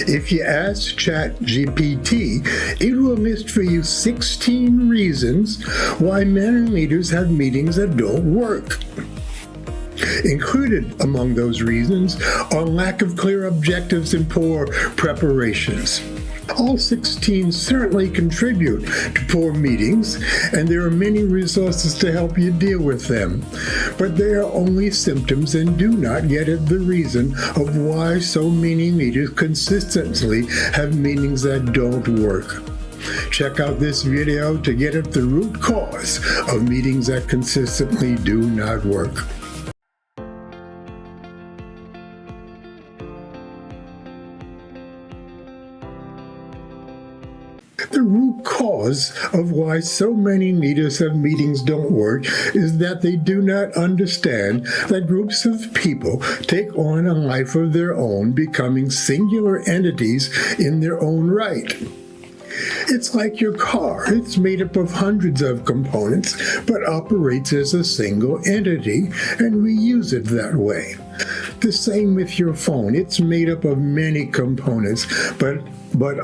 If you ask ChatGPT, it will list for you 16 reasons why many leaders have meetings that don't work. Included among those reasons are lack of clear objectives and poor preparations. All 16 certainly contribute to poor meetings, and there are many resources to help you deal with them. But they are only symptoms and do not get at the reason of why so many leaders consistently have meetings that don't work. Check out this video to get at the root cause of meetings that consistently do not work. The root cause of why so many leaders have meetings don't work is that they do not understand that groups of people take on a life of their own, becoming singular entities in their own right. It's like your car. It's made up of hundreds of components, but operates as a single entity, and we use it that way. The same with your phone. It's made up of many components, but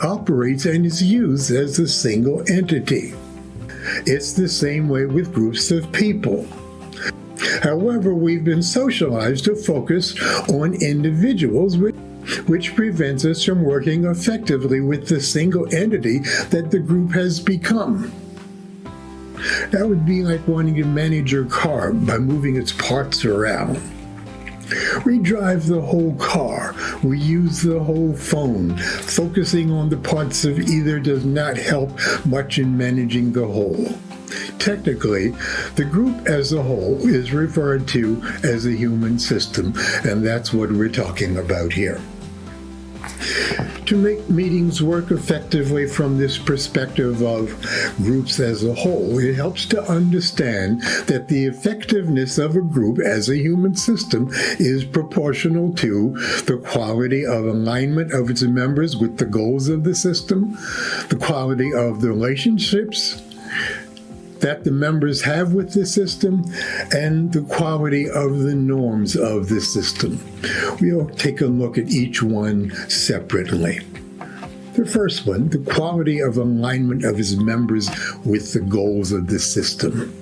operates and is used as a single entity. It's the same way with groups of people. However, we've been socialized to focus on individuals, which prevents us from working effectively with the single entity that the group has become. That would be like wanting to manage your car by moving its parts around. We drive the whole car. We use the whole phone. Focusing on the parts of either does not help much in managing the whole. Technically, the group as a whole is referred to as a human system, and that's what we're talking about here. To make meetings work effectively from this perspective of groups as a whole, it helps to understand that the effectiveness of a group as a human system is proportional to the quality of alignment of its members with the goals of the system, the quality of the relationships that the members have with the system, and the quality of the norms of the system. We'll take a look at each one separately. The first one, the quality of alignment of its members with the goals of the system.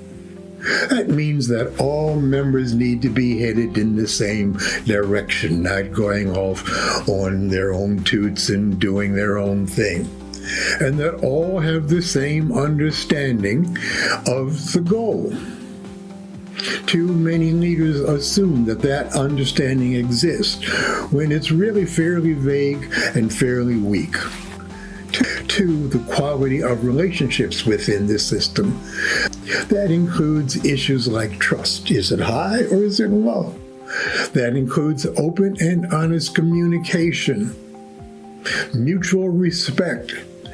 That means that all members need to be headed in the same direction, not going off on their own toots and doing their own thing. And that all have the same understanding of the goal. Too many leaders assume that that understanding exists when it's really fairly vague and fairly weak. Two, the quality of relationships within the system. That includes issues like trust. Is it high or is it low? That includes open and honest communication, mutual respect,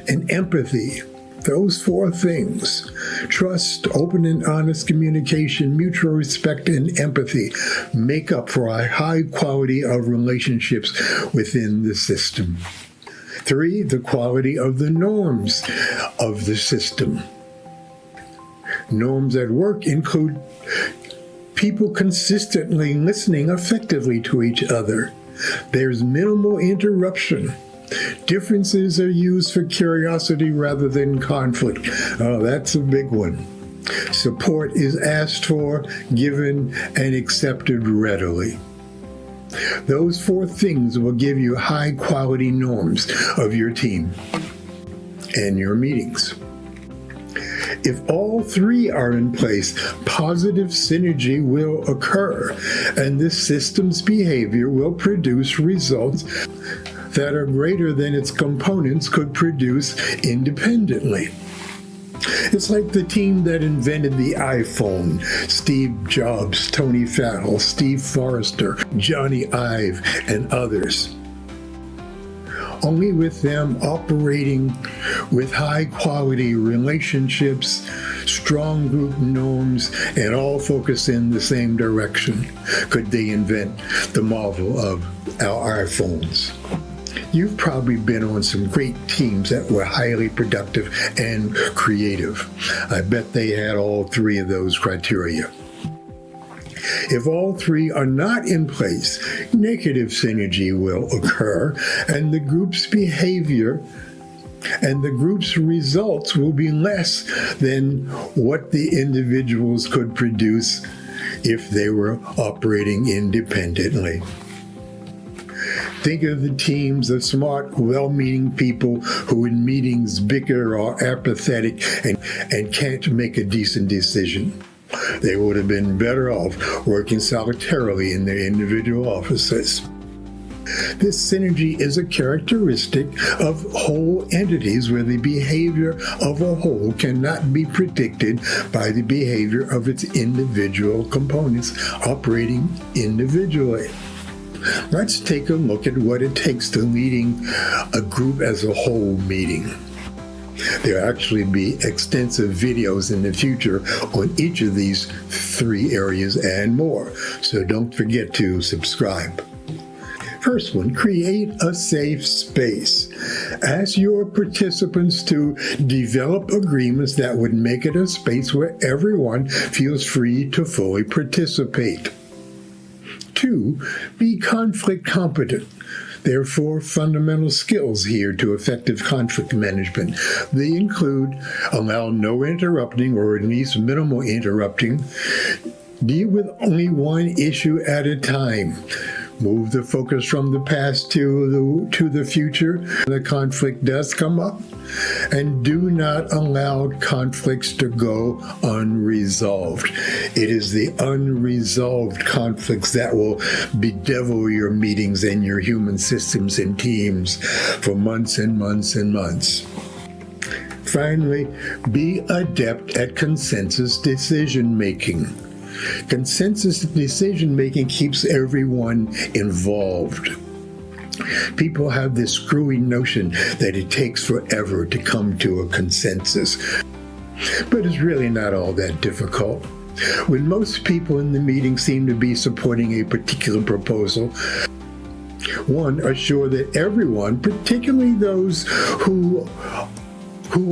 and empathy. Those four things: trust, open and honest communication, mutual respect, and empathy make up for a high quality of relationships within the system. Three, the quality of the norms of the system. Norms at work include people consistently listening effectively to each other. There's minimal interruption. Differences are used for curiosity rather than conflict. Oh, that's a big one. Support is asked for, given, and accepted readily. Those four things will give you high-quality norms of your team and your meetings. If all three are in place, positive synergy will occur, and this system's behavior will produce results that are greater than its components could produce independently. It's like the team that invented the iPhone: Steve Jobs, Tony Fadell, Steve Forrester, Johnny Ive, and others. Only with them operating with high-quality relationships, strong group norms, and all focus in the same direction could they invent the marvel of our iPhones. You've probably been on some great teams that were highly productive and creative. I bet they had all three of those criteria. If all three are not in place, negative synergy will occur, and the group's behavior and the group's results will be less than what the individuals could produce if they were operating independently. Think of the teams of smart, well-meaning people who in meetings bicker or are apathetic and can't make a decent decision. They would have been better off working solitarily in their individual offices. This synergy is a characteristic of whole entities where the behavior of a whole cannot be predicted by the behavior of its individual components operating individually. Let's take a look at what it takes to leading a group as a whole meeting. There'll actually be extensive videos in the future on each of these three areas and more, so don't forget to subscribe. First one, create a safe space. Ask your participants to develop agreements that would make it a space where everyone feels free to fully participate. 2, be conflict competent. There are 4 fundamental skills here to effective conflict management. They include allow no interrupting or at least minimal interrupting, deal with only one issue at a time, move the focus from the past to the future when the conflict does come up, and do not allow conflicts to go unresolved. It is the unresolved conflicts that will bedevil your meetings and your human systems and teams for months and months and months. Finally, be adept at consensus decision-making. Consensus decision-making keeps everyone involved. People have this screwy notion that it takes forever to come to a consensus, but it's really not all that difficult. When most people in the meeting seem to be supporting a particular proposal, 1, assure that everyone, particularly those who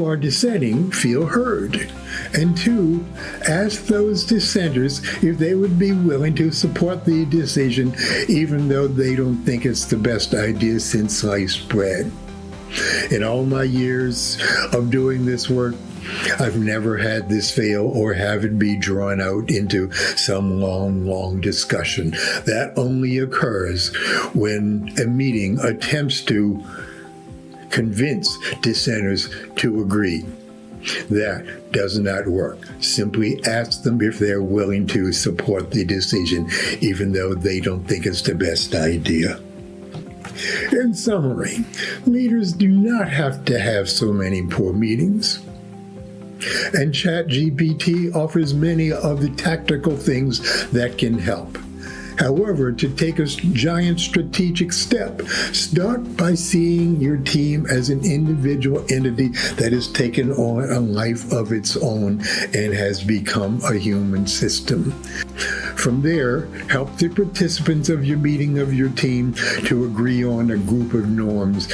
are dissenting, feel heard. And 2, ask those dissenters if they would be willing to support the decision even though they don't think it's the best idea since sliced bread. In all my years of doing this work, I've never had this fail or have it be drawn out into some long discussion. That only occurs when a meeting attempts to convince dissenters to agree. That does not work. Simply ask them if they're willing to support the decision, even though they don't think it's the best idea. In summary, leaders do not have to have so many poor meetings. And ChatGPT offers many of the tactical things that can help. However, to take a giant strategic step, start by seeing your team as an individual entity that has taken on a life of its own and has become a human system. From there, help the participants of your meeting of your team to agree on a group of norms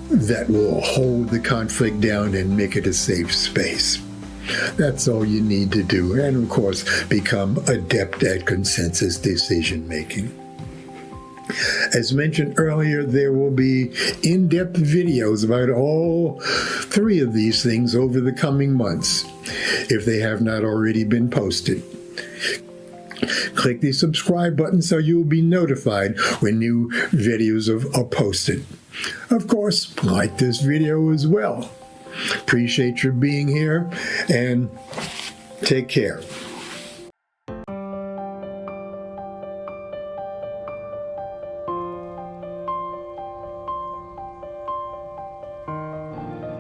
that will hold the conflict down and make it a safe space. That's all you need to do, and of course, become adept at consensus decision-making. As mentioned earlier, there will be in-depth videos about all 3 of these things over the coming months, if they have not already been posted. Click the subscribe button so you'll be notified when new videos are posted. Of course, like this video as well. Appreciate your being here, and take care.